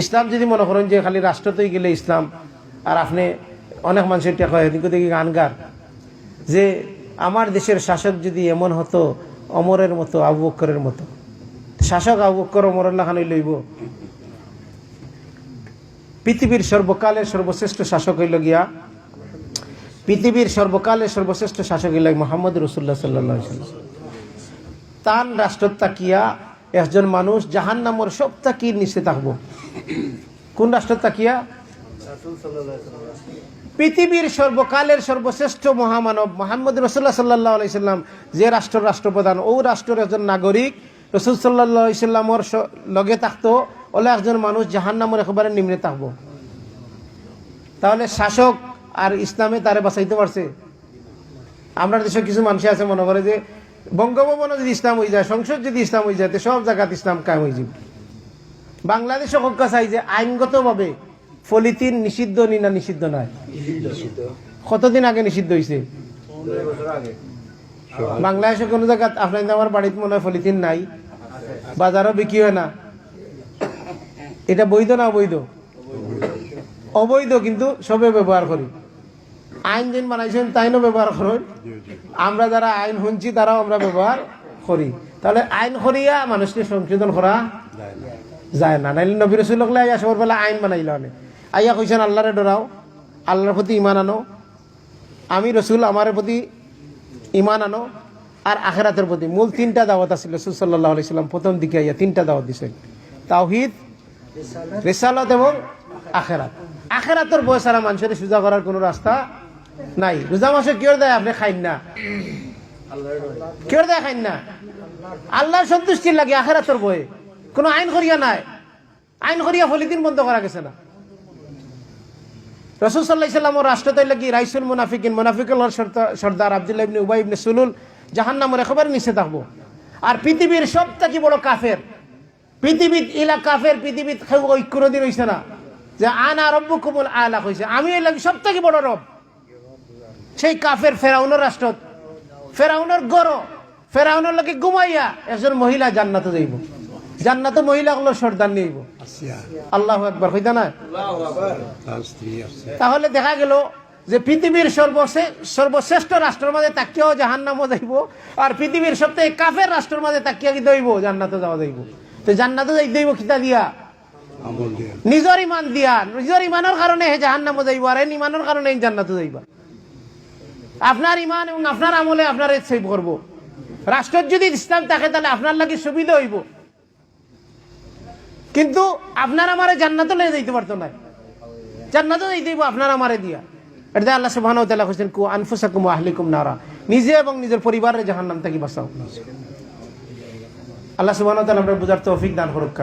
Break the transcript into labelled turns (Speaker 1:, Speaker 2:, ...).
Speaker 1: ইসলাম যদি মনে করেন যে খালি রাষ্ট্রতেই গেলে ইসলাম, আর আপনি অনেক মানুষের এটা হয় দেখি গান গান যে আমার দেশের শাসক যদি এমন হতো অমরের মতো, আবু বকরের মতো। শাসক আবু বকর অমরের লাখানি লইব? পৃথিবীর সর্বকালের সর্বশ্রেষ্ঠ শাসক হইল গিয়া, পৃথিবীর সর্বকালের সর্বশ্রেষ্ঠ শাসক হইল মুহাম্মদ রাসূলুল্লাহ সাল্লাল্লাহু আলাইহি ওয়াসাল্লাম। তার রাষ্ট্র তাকিয়া একজন মানুষ জাহান্নামের সব তাকির নিচে থাকবো। কোন রাষ্ট্র তাকিয়া? পৃথিবীর সর্বকালের সর্বশ্রেষ্ঠ মহামানব মুহাম্মদ রাসূলুল্লাহ সাল্লাল্লাহু আলাইহি ওয়াসাল্লাম যে রাষ্ট্রের রাষ্ট্রপ্রধান, ও রাষ্ট্রের একজন নাগরিক রাসূল সাল্লাল্লাহু আলাইহি ওয়াসাল্লামের লগে থাকতো, ওলা একজন মানুষ জাহান্নামের একেবারে নিম্নে থাকবো। তাহলে শাসক আর ইসলামে তারে বাঁচাইতে পারছে? আমরা দেশে কিছু মানুষ আছে মনে করে যে বঙ্গভবনে যদি ইসলাম হয়ে যায়, সংসদ যদি ইসলাম হয়ে যায়, সব জায়গাতে ইসলাম কায়েম হয়ে যাবে। বাংলাদেশে হক্কা চাই যে আইনগতভাবে পলিথিন নিষিদ্ধ নি না নিষিদ্ধ নয়? কতদিন আগে নিষিদ্ধ হয়েছে? বাংলাদেশে কোনো জায়গা আপনার আমার বাড়িতে মনে হয় পলিথিন নাই, বাজারও বিক্রি হয় না। এটা বৈধ না অবৈধ? অবৈধ, কিন্তু সবে ব্যবহার করি। আইন যেন বানাইছেন তাইনও ব্যবহার করেন, আমরা যারা আইন শুনছি তারাও আমরা ব্যবহার করি। তাহলে আইন করিয়া মানুষকে সংশোধন করা যায় না। নাইলে নবী রাসূলুল্লাহ আইয়া সবার বেলা আইন বানাইল আনে, আইয়া কইছেন আল্লাহরে ডরাও, আল্লাহর প্রতি ইমান আনো, আমি রসুল আমার প্রতি ইমান আনো, আর আখেরাতের প্রতি। মূল তিনটা দাওয়াত আছিল রাসূল সাল্লাল্লাহু আলাইহি ওয়াসাল্লাম প্রথম দিকে আইয়া তিনটা দাওয়াত দিছেন: তাওহীদ, রিসালাত এবং আখেরাত। আখেরাতের বয় ছাড়া মানুষের সোজা করার কোনো রাস্তা নাই। রোজা মাসে কেউ দেয় আপনি খাইন না, কেউ দেয় খাইন না, আল্লাহর সন্তুষ্টির লাগে আখেরাতের বয়ে। কোনো আইন করিয়া নাই, আইন করিয়া পলিথিন বন্ধ করা গেছে না। রাসূল সাল্লাল্লাহু আলাইহি ওয়াসাল্লামের রাষ্ট্রটাই লাগি রাইসুল মুনাফিকিন, মুনাফিকুল সর্দার আব্দুল্লাহ ইবনে উবাই ইবনে সুলুল জাহান্নামের একেবারে নিচে থাকবো। আর পৃথিবীর সবথেকে বড় কাফের, পৃথিবীর ইলা কাফের, পৃথিবীর কেউ কোনোদিন হইছে না যে আনা রব্বুকুমুল আলা কইছে আমি এই লাগি সবথেকে বড় রব। সেই কাফের ফেরাউনের রাষ্ট্র, ফেরাউনের গড়, ফেরাউনের লোকে ঘুমাইয়া একজন মহিলা জান্নাতে যাইব, জান্নাতে মহিলাগুলো সর্দার নিইব। আল্লাহু আকবার কইতা না? তাহলে দেখা গেল যে পৃথিবীর সর্বশ্রেষ্ঠ রাষ্ট্রের মাঝে তাকিয়াও জাহান্নামও যাইব, আর পৃথিবীর সবথেকে কাফের রাষ্ট্রের মাঝে তাকিয়া কি দইব? জান্নাতে যাওয়া যাইব। তো জান্নাতে যাই দইব কিতা দিয়া? নিজের ইমান দিয়া। নিজের ইমানের কারণে হে জাহান্নামে যাইব, আর এই ইমানের কারণে জান্নাতে যাইবা। আপনার ইমান এবং আপনার আমলে আপনার সেভ করবো। রাষ্ট্রের যদি ইসলাম থাকে তাহলে আপনার লাগে সুবিধা হইব, কিন্তু আপনার আমারে জান্নাতে লয়ে যাইতে পারতো না। জান্নাতে যাইতে হইব আপনার আমারে দিয়া। এটা আল্লাহ সুবহানাহু ওয়া তাআলা কইছেন কু আনফুসাকুম ওয়া আহলিকুম নারা, নিজে এবং নিজের পরিবারের জাহান্নাম থেকে বাঁচাও। আল্লাহ সুবহানাহু ওয়া তাআলা আমরা বুঝার তৌফিক দান করুক।